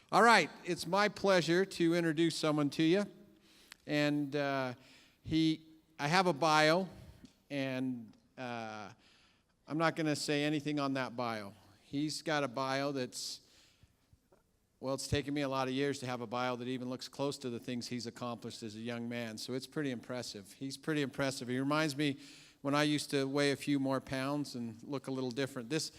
All right, it's my pleasure to introduce someone to you. And I have a bio, and I'm not going to say anything on that bio. He's got a bio that's, well, it's taken me a lot of years to have a bio that even looks close to the things he's accomplished as a young man. So it's pretty impressive. He's pretty impressive. He reminds me when I used to weigh a few more pounds and look a little different. This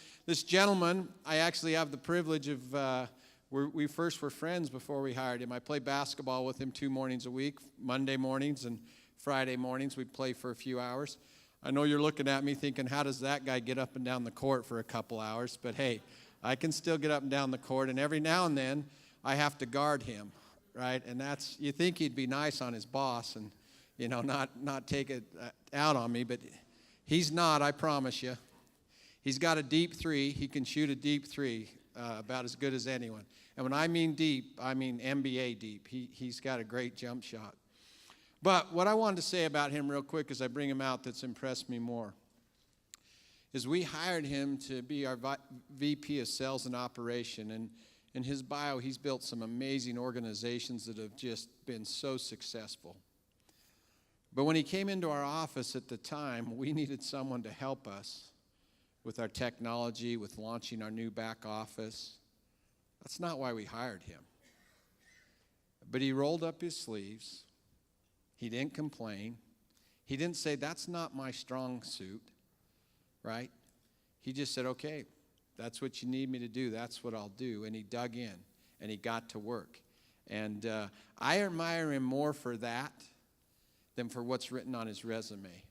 gentleman, I actually have the privilege of, we first were friends before we hired him. I play basketball with him 2 mornings a week, Monday mornings and Friday mornings. We'd play for a few hours. I know you're looking at me thinking, how does that guy get up and down the court for a couple hours? But hey, I can still get up and down the court, and every now and then I have to guard him, right? And that's, you think he'd be nice on his boss and, you know, not take it out on me, but he's not, I promise you. He's got a deep three. He can shoot a deep three about as good as anyone. And when I mean deep, I mean NBA deep. He's got a great jump shot. But what I wanted to say about him real quick as I bring him out that's impressed me more is we hired him to be our VP of Sales and Operation. And in his bio, he's built some amazing organizations that have just been so successful. But when he came into our office at the time, we needed someone to help us with our technology, with launching our new back office. That's not why we hired him. But he rolled up his sleeves. He didn't complain. He didn't say, that's not my strong suit, right? He just said, okay, that's what you need me to do. That's what I'll do. And he dug in, and he got to work. And I admire him more for that than for what's written on his resume,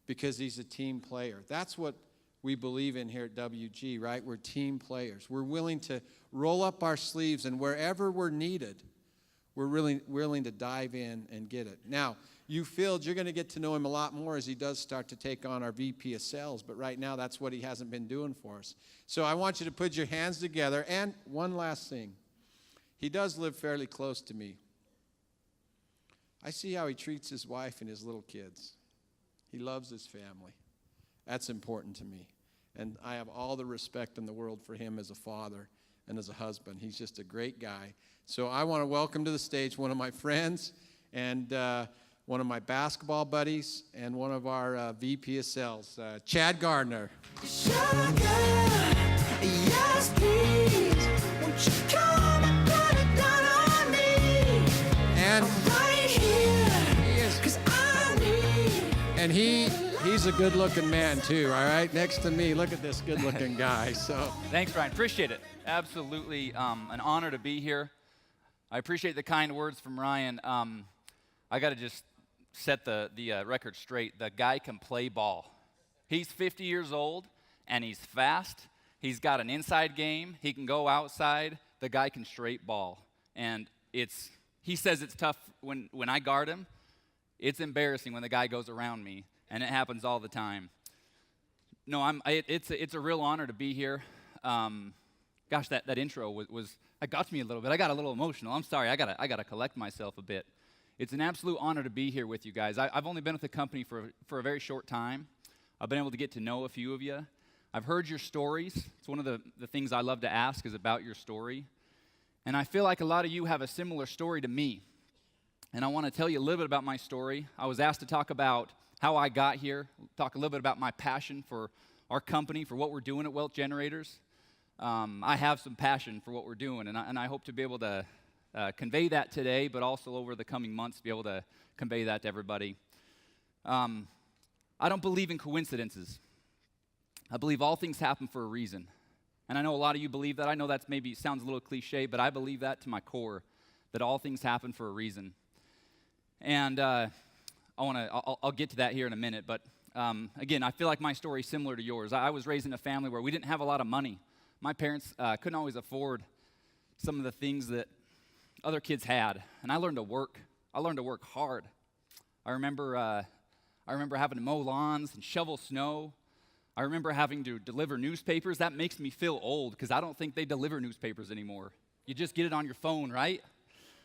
because he's a team player. That's what we believe in here at WG, right? We're team players. We're willing to roll up our sleeves, and wherever we're needed, we're really willing to dive in and get it. Now, you feel you're going to get to know him a lot more as he does start to take on our VP of Sales, but right now that's what he hasn't been doing for us. So I want you to put your hands together. And one last thing. He does live fairly close to me. I see how he treats his wife and his little kids. He loves his family. That's important to me. And I have all the respect in the world for him as a father and as a husband. He's just a great guy. So I want to welcome to the stage one of my friends and one of my basketball buddies and one of our VP of Sales, Chad Garner. Sugar, yes please, won't you come and put it down on me? And I'm right here, he is, 'cause I need. and he's a good-looking man too. All right, next to me, look at this good-looking guy. So Thanks, Brian. Appreciate it. Absolutely an honor to be here. I appreciate the kind words from Ryan. I got to just set the record straight. The guy can play ball. He's 50 years old, and he's fast. He's got an inside game. He can go outside. The guy can straight ball. And he says it's tough when I guard him. It's embarrassing when the guy goes around me, and it happens all the time. No, it's a real honor to be here. Gosh, that intro was it got to me a little bit. I got a little emotional. I'm sorry. I gotta collect myself a bit. It's an absolute honor to be here with you guys. I've only been with the company for a very short time. I've been able to get to know a few of you. I've heard your stories. It's one of the things I love to ask is about your story. And I feel like a lot of you have a similar story to me. And I want to tell you a little bit about my story. I was asked to talk about how I got here, talk a little bit about my passion for our company, for what we're doing at Wealth Generators. I have some passion for what we're doing, and I hope to be able to convey that today, but also over the coming months be able to convey that to everybody. I don't believe in coincidences. I believe all things happen for a reason. And I know a lot of you believe that. I know that maybe sounds a little cliche, but I believe that to my core, that all things happen for a reason. And I'll get to that here in a minute, but again, I feel like my story is similar to yours. I was raised in a family where we didn't have a lot of money. My parents couldn't always afford some of the things that other kids had, and I learned to work. I learned to work hard. I remember having to mow lawns and shovel snow. I remember having to deliver newspapers. That makes me feel old because I don't think they deliver newspapers anymore. You just get it on your phone, right?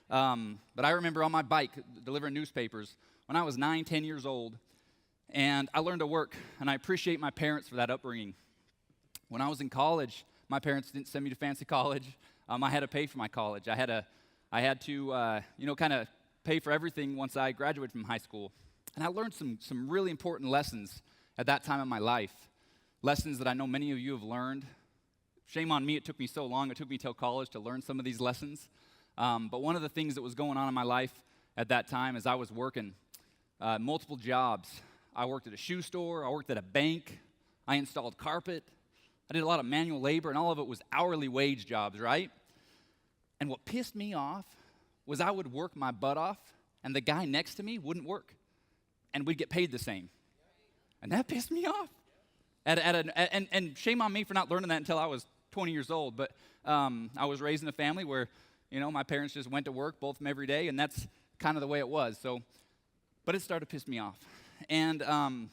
But I remember on my bike delivering newspapers when I was 9, 10 years old, and I learned to work, and I appreciate my parents for that upbringing. When I was in college, my parents didn't send me to fancy college. I had to pay for my college. I had to kind of pay for everything once I graduated from high school. And I learned some really important lessons at that time in my life, lessons that I know many of you have learned. Shame on me, it took me so long. It took me till college to learn some of these lessons. But one of the things that was going on in my life at that time is I was working multiple jobs. I worked at a shoe store. I worked at a bank. I installed carpet. I did a lot of manual labor, and all of it was hourly wage jobs, right? And what pissed me off was I would work my butt off, and the guy next to me wouldn't work, and we'd get paid the same. And that pissed me off. And shame on me for not learning that until I was 20 years old. But I was raised in a family where, my parents just went to work, both of them every day, and that's kind of the way it was. But it started to piss me off. And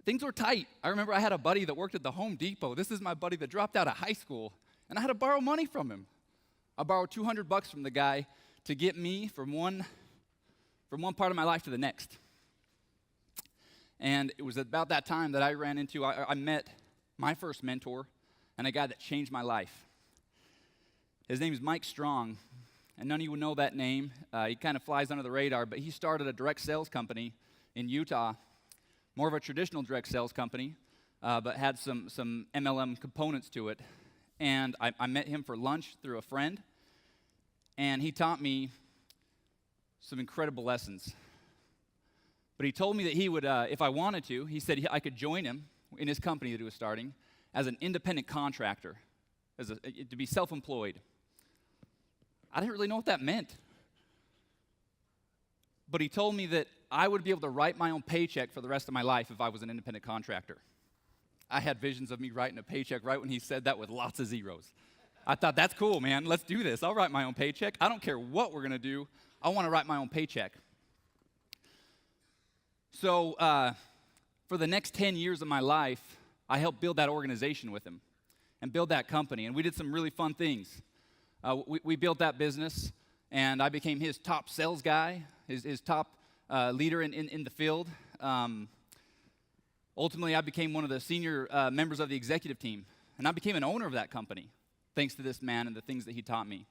things were tight. I remember I had a buddy that worked at the Home Depot. This is my buddy that dropped out of high school, and I had to borrow money from him. I borrowed $200 from the guy to get me from one part of my life to the next. And it was about that time that I met my first mentor and a guy that changed my life. His name is Mike Strong, and none of you would know that name. He kind of flies under the radar, but he started a direct sales company in Utah, more of a traditional direct sales company, but had some MLM components to it. And I met him for lunch through a friend, and he taught me some incredible lessons. But he told me that he would, if I wanted to, he said I could join him in his company that he was starting as an independent contractor, to be self-employed. I didn't really know what that meant. But he told me that I would be able to write my own paycheck for the rest of my life if I was an independent contractor. I had visions of me writing a paycheck right when he said that with lots of zeros. I thought, that's cool, man. Let's do this. I'll write my own paycheck. I don't care what we're going to do. I want to write my own paycheck. So for the next 10 years of my life, I helped build that organization with him and build that company. And we did some really fun things. We built that business, and I became his top sales guy, his top leader in the field. Ultimately, I became one of the senior members of the executive team, and I became an owner of that company, thanks to this man and the things that he taught me.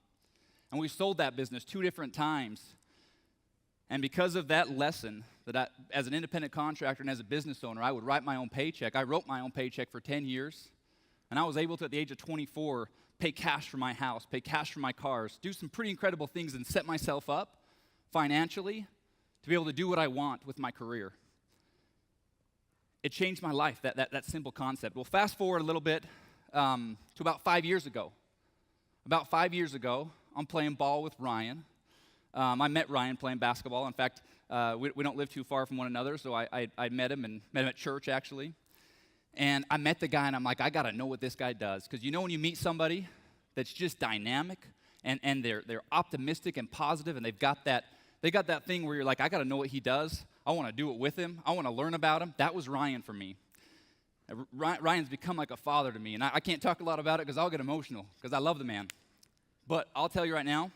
And we sold that business 2 different times. And because of that lesson, that as an independent contractor and as a business owner, I would write my own paycheck. I wrote my own paycheck for 10 years, and I was able to, at the age of 24, pay cash for my house, pay cash for my cars, do some pretty incredible things and set myself up financially to be able to do what I want with my career. It changed my life, that simple concept. Well, fast forward a little bit to about 5 years ago. About 5 years ago, I'm playing ball with Ryan. I met Ryan playing basketball. In fact, we don't live too far from one another, so I met him at church, actually. And I met the guy, and I'm like, I got to know what this guy does. Because when you meet somebody that's just dynamic, and they're optimistic and positive, and they got that thing where you're like, I got to know what he does. I want to do it with him. I want to learn about him. That was Ryan for me. Ryan's become like a father to me, and I can't talk a lot about it because I'll get emotional because I love the man. But I'll tell you right now,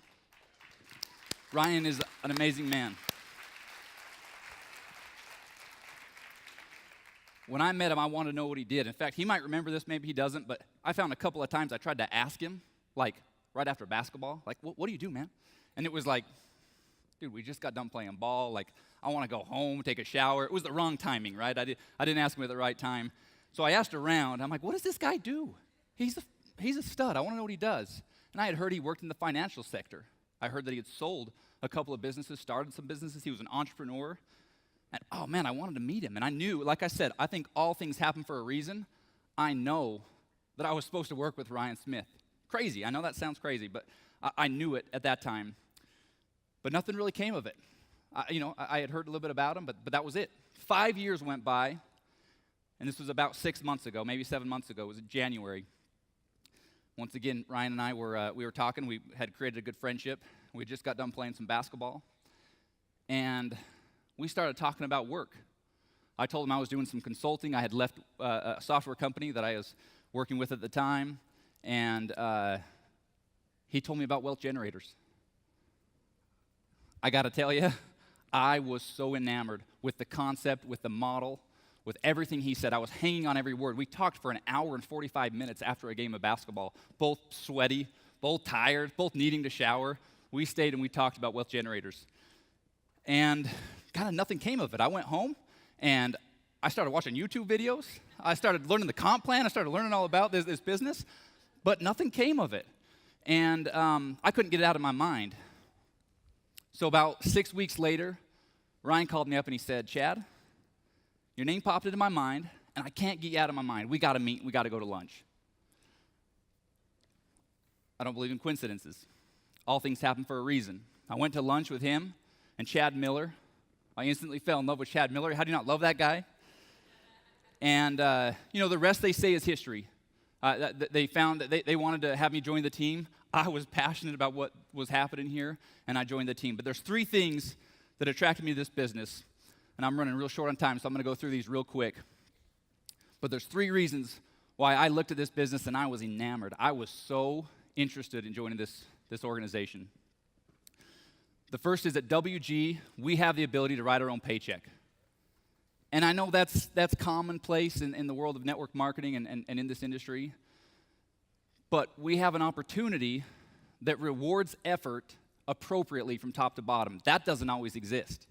Ryan is an amazing man. When I met him, I wanted to know what he did. In fact, he might remember this, maybe he doesn't, but I found a couple of times I tried to ask him, like right after basketball, like, what do you do, man? And it was like, dude, we just got done playing ball. Like, I want to go home, take a shower. It was the wrong timing, right? I didn't ask him at the right time. So I asked around. I'm like, what does this guy do? He's a stud. I want to know what he does. And I had heard he worked in the financial sector. I heard that he had sold a couple of businesses, started some businesses. He was an entrepreneur. And, oh, man, I wanted to meet him. And I knew, like I said, I think all things happen for a reason. I know that I was supposed to work with Ryan Smith. Crazy. I know that sounds crazy, but I knew it at that time. But nothing really came of it. I had heard a little bit about him, but that was it. 5 years went by, and this was about 6 months ago, maybe 7 months ago. It was in January. Once again, Ryan and I were talking. We had created a good friendship. We just got done playing some basketball, and we started talking about work. I told him I was doing some consulting. I had left a software company that I was working with at the time, and he told me about wealth generators. I got to tell you, I was so enamored with the concept, with the model, with everything he said. I was hanging on every word. We talked for an hour and 45 minutes after a game of basketball, both sweaty, both tired, both needing to shower. We stayed and we talked about wealth generators. And kind of nothing came of it. I went home and I started watching YouTube videos. I started learning the comp plan. I started learning all about this business, but nothing came of it. And I couldn't get it out of my mind. So about 6 weeks later, Ryan called me up and he said, Chad, your name popped into my mind, and I can't get you out of my mind. We got to meet. We got to go to lunch. I don't believe in coincidences. All things happen for a reason. I went to lunch with him and Chad Miller. I instantly fell in love with Chad Miller. How do you not love that guy? And, the rest they say is history. They found that they wanted to have me join the team. I was passionate about what was happening here, and I joined the team. But there's 3 things that attracted me to this business, and I'm running real short on time, so I'm going to go through these real quick. But there's 3 reasons why I looked at this business and I was enamored. I was so interested in joining this organization. The first is at WG, we have the ability to write our own paycheck. And I know that's commonplace in the world of network marketing and in this industry. But we have an opportunity that rewards effort appropriately from top to bottom. That doesn't always exist.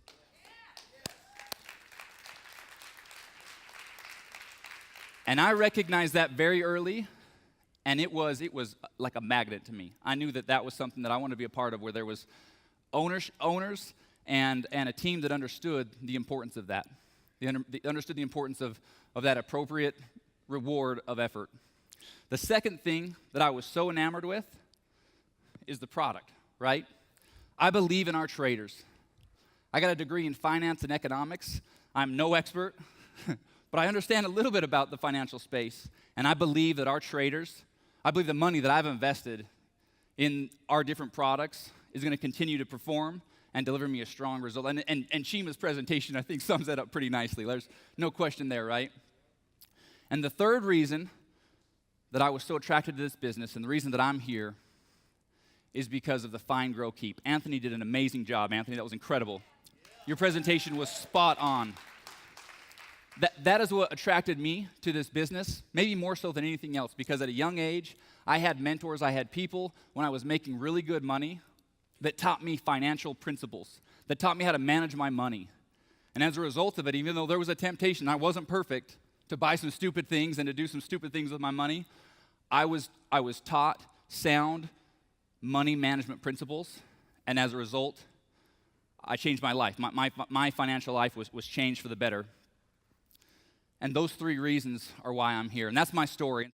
And I recognized that very early, and it was like a magnet to me. I knew that was something that I wanted to be a part of, where there was owners and a team that understood the importance of that. They understood the importance of that appropriate reward of effort. The second thing that I was so enamored with is the product, right? I believe in our traders. I got a degree in finance and economics. I'm no expert, but I understand a little bit about the financial space, and I believe that our traders, I believe the money that I've invested in our different products is going to continue to perform and deliver me a strong result. And Shima's presentation, I think, sums that up pretty nicely. There's no question there, right? And the third reason that I was so attracted to this business, and the reason that I'm here, is because of the Find, Grow, Keep. Anthony did an amazing job. Anthony, that was incredible. Your presentation was spot on. That is what attracted me to this business, maybe more so than anything else, because at a young age, I had mentors, I had people when I was making really good money that taught me financial principles, that taught me how to manage my money. And as a result of it, even though there was a temptation, I wasn't perfect, to buy some stupid things and to do some stupid things with my money, I was taught sound money management principles, and as a result, I changed my life. My financial life was changed for the better. And those 3 reasons are why I'm here, and that's my story.